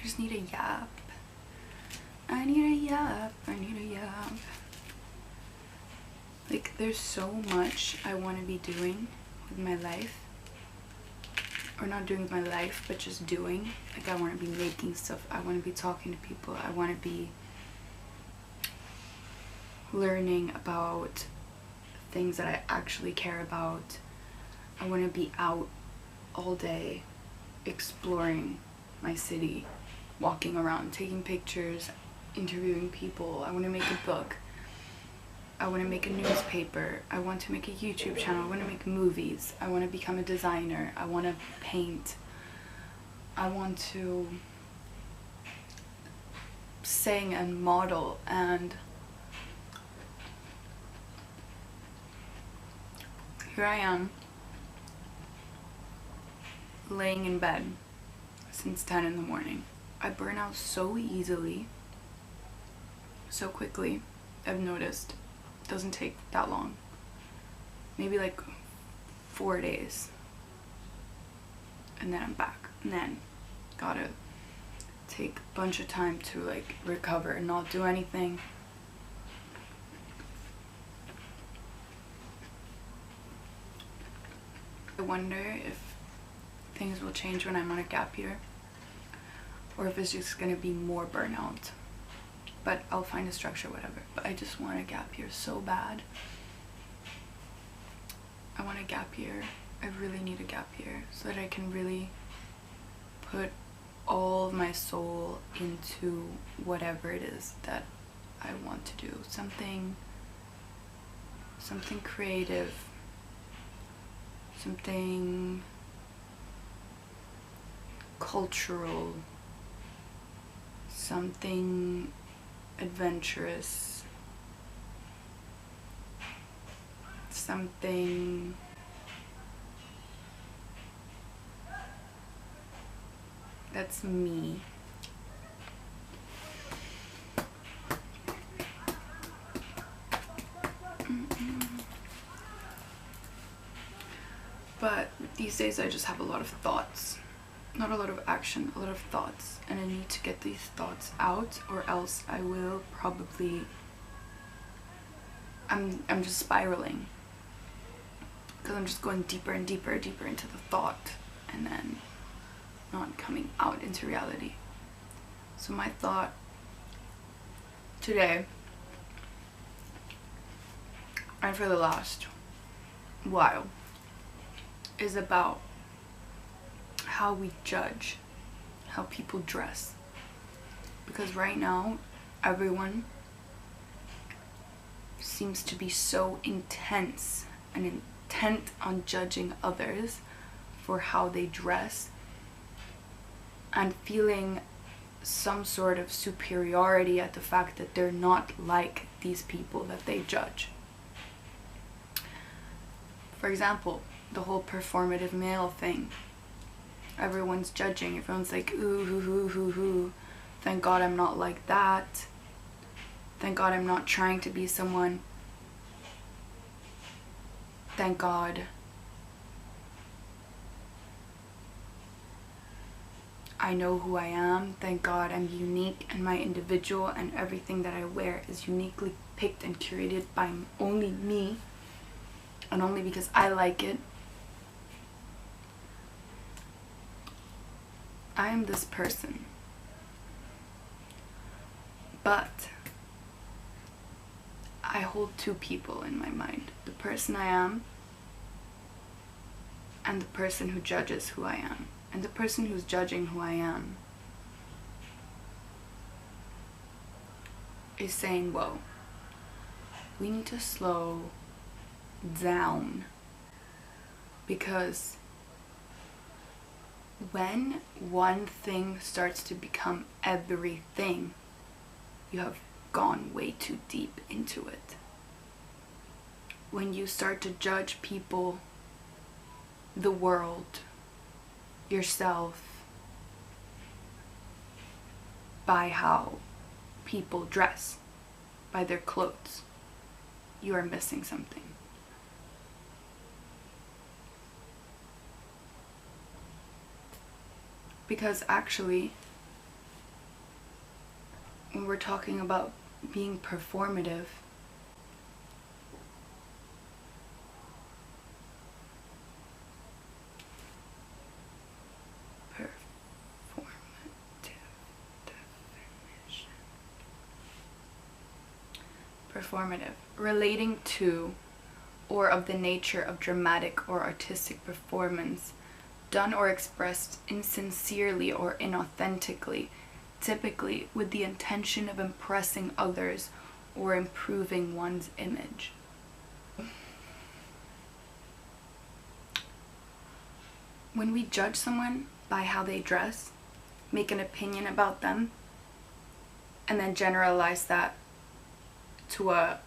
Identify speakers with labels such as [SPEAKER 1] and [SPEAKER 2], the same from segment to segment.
[SPEAKER 1] just need a yap. I need a yap. I need a yap. Like, there's so much I want to be doing with my life. Or not doing with my life, but just doing. Like, I want to be making stuff. I want to be talking to people. I want to be learning about things that I actually care about. I want to be out all day exploring my city, walking around, taking pictures, interviewing people. I want to make a book. I want to make a newspaper. I want to make a YouTube channel. I want to make movies. I want to become a designer. I want to paint. I want to sing and model. And here I am, laying in bed since 10 in the morning. I burn out so easily, so quickly. I've noticed. It doesn't take that long. Maybe like 4 days. And then I'm back. And then gotta take a bunch of time to like recover and not do anything. I wonder if things will change when I'm on a gap year, or if it's just gonna be more burnout. But I'll find a structure, whatever. But I just want a gap year so bad. I want a gap year. I really need a gap year so that I can really put all of my soul into whatever it is that I want to do. Something creative, something cultural, something adventurous, something that's me. But these days I just have a lot of thoughts. Not a lot of action, a lot of thoughts. And I need to get these thoughts out, or else I will probably... I'm just spiraling. Because I'm just going deeper and deeper and deeper into the thought, and then not coming out into reality. So my thought today, and for the last while, is about how we judge how people dress. Because right now everyone seems to be so intense and intent on judging others for how they dress, and feeling some sort of superiority at the fact that they're not like these people that they judge. For example, the whole performative male thing. Everyone's judging. Everyone's like, ooh, hoo, hoo, hoo, hoo. Thank God I'm not like that. Thank God I'm not trying to be someone. Thank God I know who I am. Thank God I'm unique and my individual, and everything that I wear is uniquely picked and curated by only me, and only because I like it. I am this person. But I hold two people in my mind. The person I am and the person who judges who I am. And the person who's judging who I am is saying, whoa, we need to slow down. Because when one thing starts to become everything, you have gone way too deep into it. When you start to judge people, the world, yourself, by how people dress, by their clothes, you are missing something. Because actually, when we're talking about being performative, performative, relating to or of the nature of dramatic or artistic performance, done or expressed insincerely or inauthentically, typically with the intention of impressing others or improving one's image. When we judge someone by how they dress, make an opinion about them, and then generalize that to a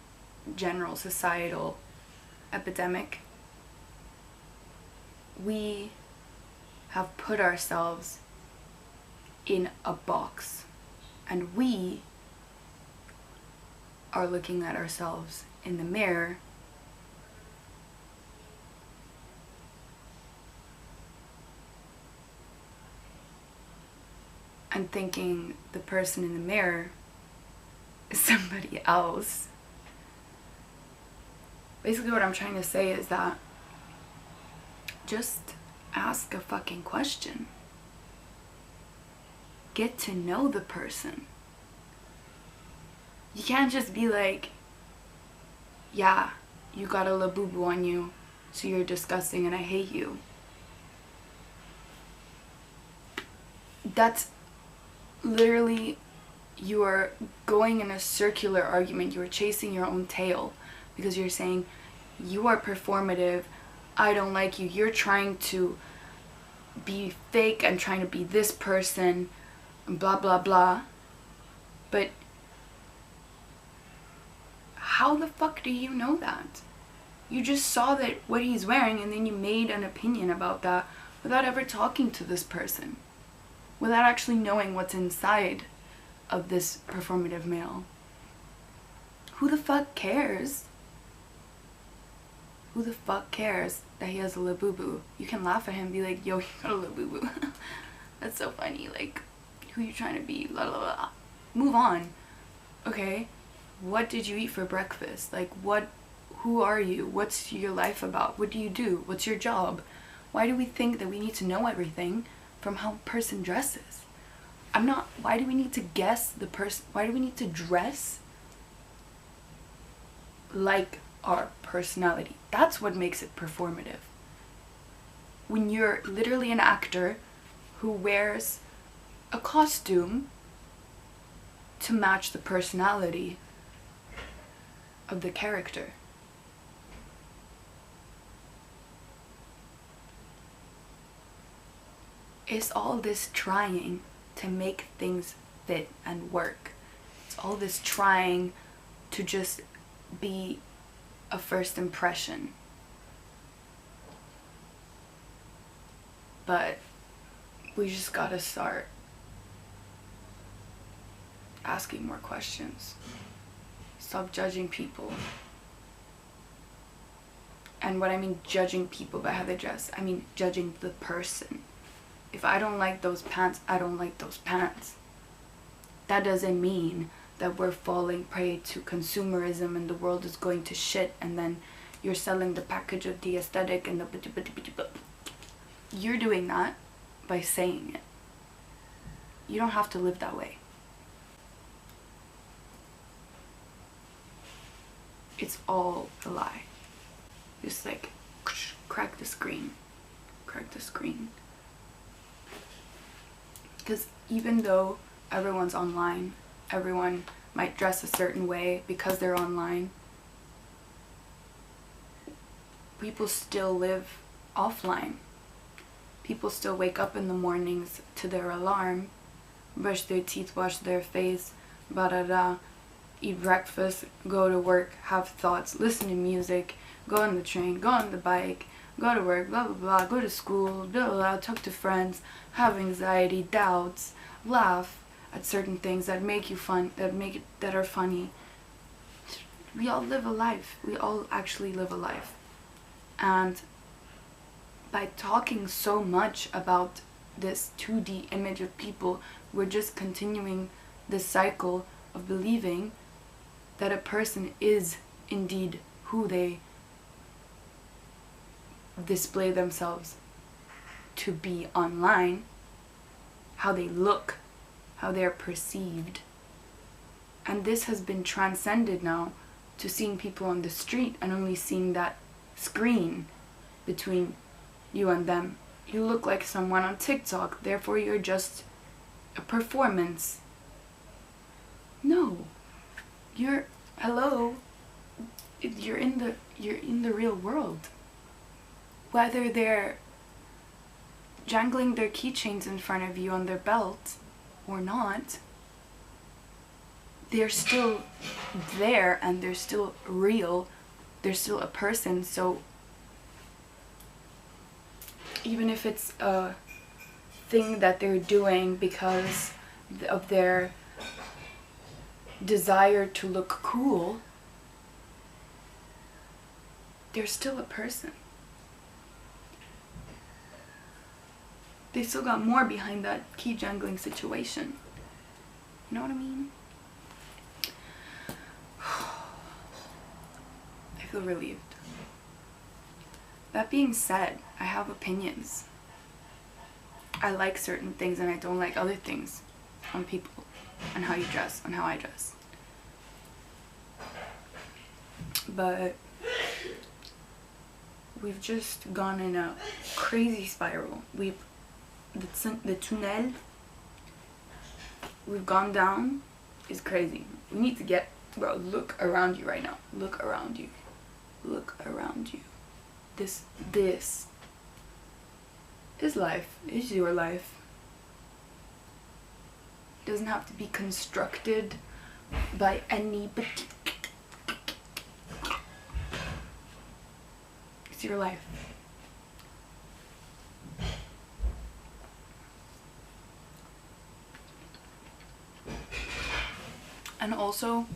[SPEAKER 1] general societal epidemic, we have put ourselves in a box, and we are looking at ourselves in the mirror and thinking the person in the mirror is somebody else. Basically what I'm trying to say is that just ask a fucking question. Get to know the person. You can't just be like, yeah, you got a labubu on you, so you're disgusting and I hate you. That's literally, you are going in a circular argument. You are chasing your own tail because you're saying, you are performative, I don't like you, you're trying to be fake and trying to be this person, and blah blah blah. But how the fuck do you know that? You just saw that what he's wearing and then you made an opinion about that without ever talking to this person, without actually knowing what's inside of this performative male. Who the fuck cares? Who the fuck cares that he has a labubu? You can laugh at him and be like, yo, you got a labubu. That's so funny. Like, who you trying to be? La la la. Move on. Okay? What did you eat for breakfast? Like, who are you? What's your life about? What do you do? What's your job? Why do we think that we need to know everything from how a person dresses? Why do we need to guess the person? Why do we need to dress like our personality? That's what makes it performative. When you're literally an actor who wears a costume to match the personality of the character. It's all this trying to make things fit and work. It's all this trying to just be a first impression. But we just gotta start asking more questions. Stop judging people. And what I mean judging people by how they dress, I mean judging the person. If I don't like those pants, I don't like those pants. That doesn't mean that we're falling prey to consumerism and the world is going to shit and then you're selling the package of the aesthetic and the... You're doing that by saying it. You don't have to live that way. It's all a lie. Just like, crack the screen. Crack the screen. Because even though everyone's online, everyone might dress a certain way because they're online, people still live offline. People still wake up in the mornings to their alarm, brush their teeth, wash their face, eat breakfast, go to work, have thoughts, listen to music, go on the train, go on the bike, go to work, blah blah blah, go to school, blah blah blah, talk to friends, have anxiety, doubts, laugh at certain things that make you fun, that are funny. We all live a life. We all actually live a life. And by talking so much about this 2D image of people, we're just continuing this cycle of believing that a person is indeed who they display themselves to be online, how they look, how they're perceived. And this has been transcended now to seeing people on the street and only seeing that screen between you and them. You look like someone on TikTok, therefore you're just a performance. No. You're in the real world. Whether they're jangling their keychains in front of you on their belt or not, they're still there and they're still real. They're still a person. So even if it's a thing that they're doing because of their desire to look cool, they're still a person. They still got more behind that key jangling situation. You know what I mean? I feel relieved. That being said, I have opinions. I like certain things and I don't like other things on people, on how you dress, on how I dress. But we've just gone in a crazy spiral. The tunnel we've gone down is crazy. We need to get, bro, look around you right now. Look around you. Look around you. This is life. Is your life. It doesn't have to be constructed by anybody. It's your life. And also,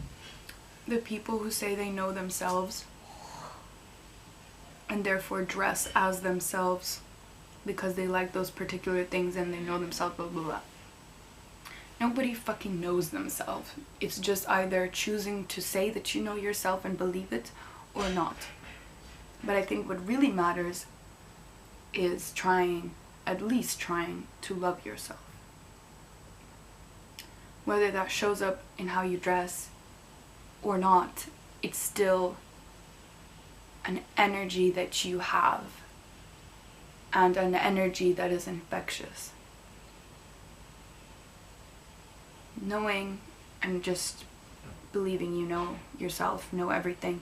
[SPEAKER 1] the people who say they know themselves and therefore dress as themselves because they like those particular things and they know themselves, blah blah blah. Nobody fucking knows themselves. It's just either choosing to say that you know yourself and believe it or not. But I think what really matters is at least trying to love yourself. Whether that shows up in how you dress or not, it's still an energy that you have and an energy that is infectious. Knowing and just believing you know yourself, know everything,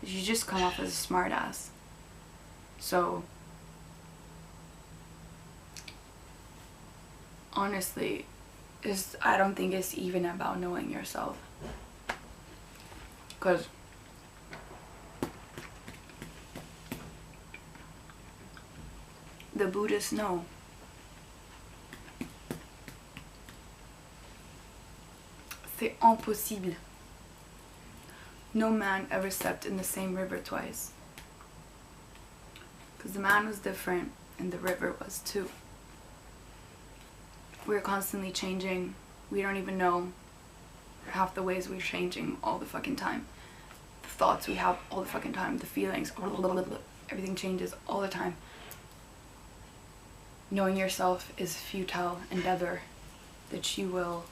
[SPEAKER 1] you just come off as a smart ass. So honestly, I don't think it's even about knowing yourself, because the Buddhists know. C'est impossible. No man ever stepped in the same river twice, because the man was different and the river was too. We're constantly changing. We don't even know half the ways we're changing all the fucking time. The thoughts we have all the fucking time, the feelings, everything changes all the time. Knowing yourself is a futile endeavor that you will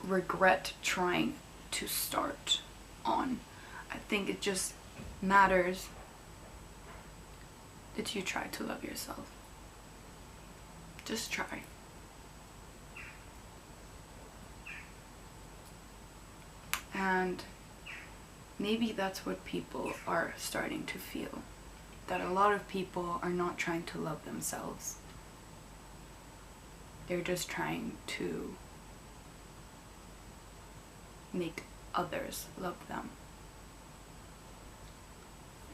[SPEAKER 1] regret trying to start on. I think it just matters that you try to love yourself. Just try. And maybe that's what people are starting to feel. That a lot of people are not trying to love themselves. They're just trying to make others love them.